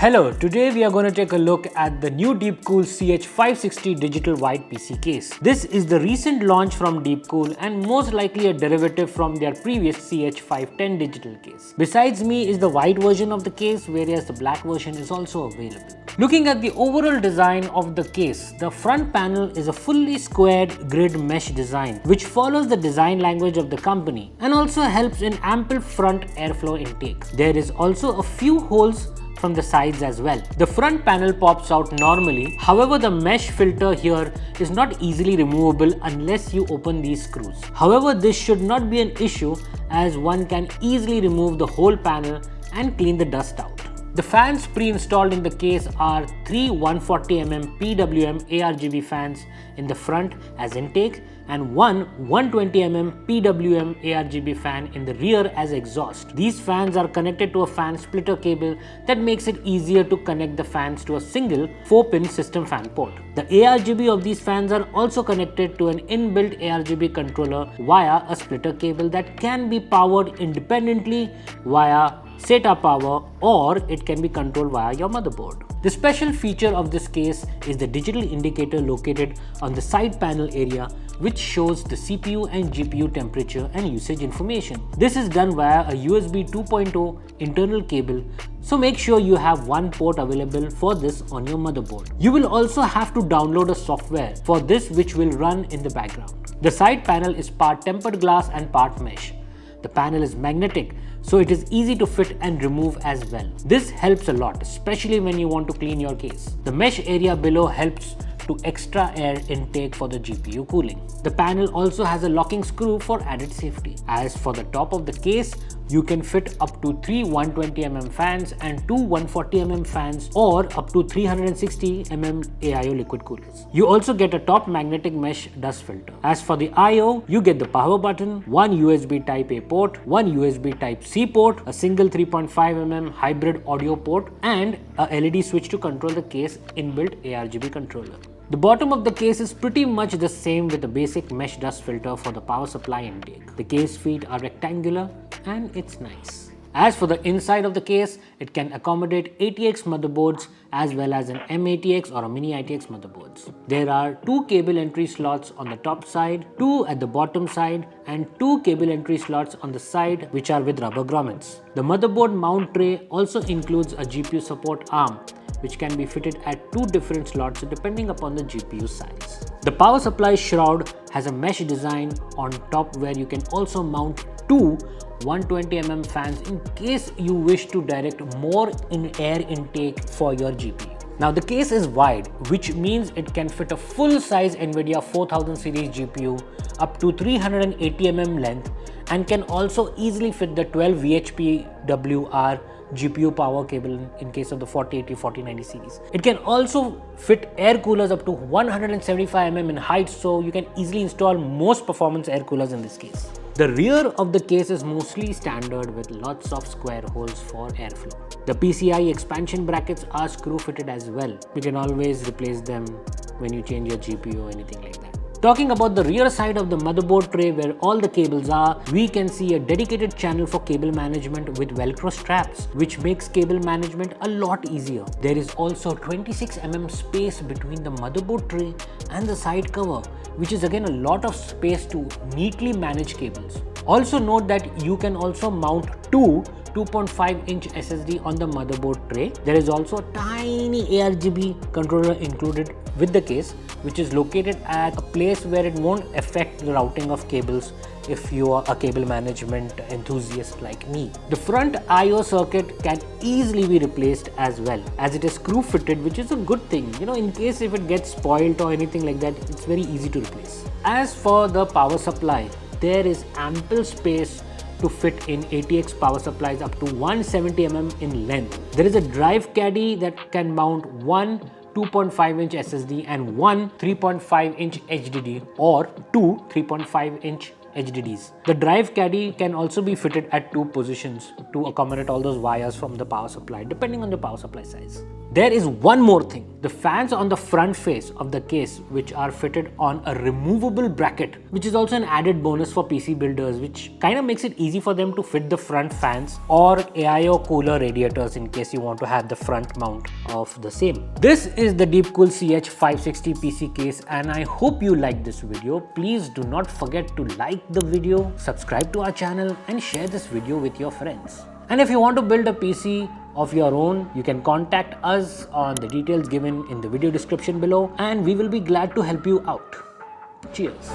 Hello, today we are going to take a look at the new Deepcool CH560 digital white PC case. This is the recent launch from Deepcool and most likely a derivative from their previous CH510 digital case. Besides me is the white version of the case, whereas the black version is also available. Looking at the overall design of the case, the front panel is a fully squared grid mesh design which follows the design language of the company and also helps in ample front airflow intake. There is also a few holes from the sides as well. The front panel pops out normally, however the mesh filter here is not easily removable unless you open these screws. However, this should not be an issue as one can easily remove the whole panel and clean the dust out. The fans pre-installed in the case are three 140mm PWM ARGB fans in the front as intake and one 120mm PWM ARGB fan in the rear as exhaust. These fans are connected to a fan splitter cable that makes it easier to connect the fans to a single 4-pin system fan port. The ARGB of these fans are also connected to an inbuilt ARGB controller via a splitter cable that can be powered independently via SATA power, or it can be controlled via your motherboard. The special feature of this case is the digital indicator located on the side panel area, which shows the CPU and GPU temperature and usage information. This is done via a USB 2.0 internal cable, so make sure you have one port available for this on your motherboard. You will also have to download a software for this which will run in the background. The side panel is part tempered glass and part mesh. The panel is magnetic, so it is easy to fit and remove as well. This helps a lot, especially when you want to clean your case. The mesh area below helps to extra air intake for the GPU cooling. The panel also has a locking screw for added safety. As for the top of the case, you can fit up to 3 120mm fans and 2 140mm fans or up to 360mm AIO liquid coolers. You also get a top magnetic mesh dust filter. As for the I/O, you get the power button, one USB Type A port, one USB Type C port, a single 3.5mm hybrid audio port and a LED switch to control the case inbuilt ARGB controller. The bottom of the case is pretty much the same with the basic mesh dust filter for the power supply intake. The case feet are rectangular and it's nice. As for the inside of the case, it can accommodate ATX motherboards as well as an M-ATX or a mini ITX motherboards. There are 2 cable entry slots on the top side, 2 at the bottom side and 2 cable entry slots on the side which are with rubber grommets. The motherboard mount tray also includes a GPU support arm which can be fitted at 2 different slots depending upon the GPU size. The power supply shroud has a mesh design on top where you can also mount 2 120mm fans in case you wish to direct more air intake for your GPU. Now the case is wide, which means it can fit a full-size NVIDIA 4000 series GPU up to 380mm length and can also easily fit the 12 VHPWR GPU power cable in case of the 4080-4090 series. It can also fit air coolers up to 175mm in height, so you can easily install most performance air coolers in this case. The rear of the case is mostly standard with lots of square holes for airflow. The PCI expansion brackets are screw fitted as well. You can always replace them when you change your GPU or anything like that. Talking about the rear side of the motherboard tray where all the cables are, we can see a dedicated channel for cable management with Velcro straps, which makes cable management a lot easier. There is also 26mm space between the motherboard tray and the side cover, which is again a lot of space to neatly manage cables. Also note that you can also mount 2 2.5-inch SSD on the motherboard tray. There is also a tiny ARGB controller included with the case, which is located at a place where it won't affect the routing of cables if you are a cable management enthusiast like me. The front I/O circuit can easily be replaced as well, as it is screw fitted, which is a good thing. In case if it gets spoiled or anything like that, it's very easy to replace. As for the power supply, there is ample space to fit in ATX power supplies up to 170mm in length. There is a drive caddy that can mount one 2.5-inch SSD and one 3.5-inch HDD or two 3.5-inch HDDs. The drive caddy can also be fitted at 2 positions to accommodate all those wires from the power supply depending on the power supply size. There is one more thing. The fans on the front face of the case, which are fitted on a removable bracket, which is also an added bonus for PC builders, which kind of makes it easy for them to fit the front fans or AIO cooler radiators in case you want to have the front mount of the same. This is the Deepcool CH560 PC case, and I hope you liked this video. Please do not forget to like the video, subscribe to our channel and share this video with your friends. And if you want to build a PC of your own, you can contact us on the details given in the video description below, and we will be glad to help you out. Cheers.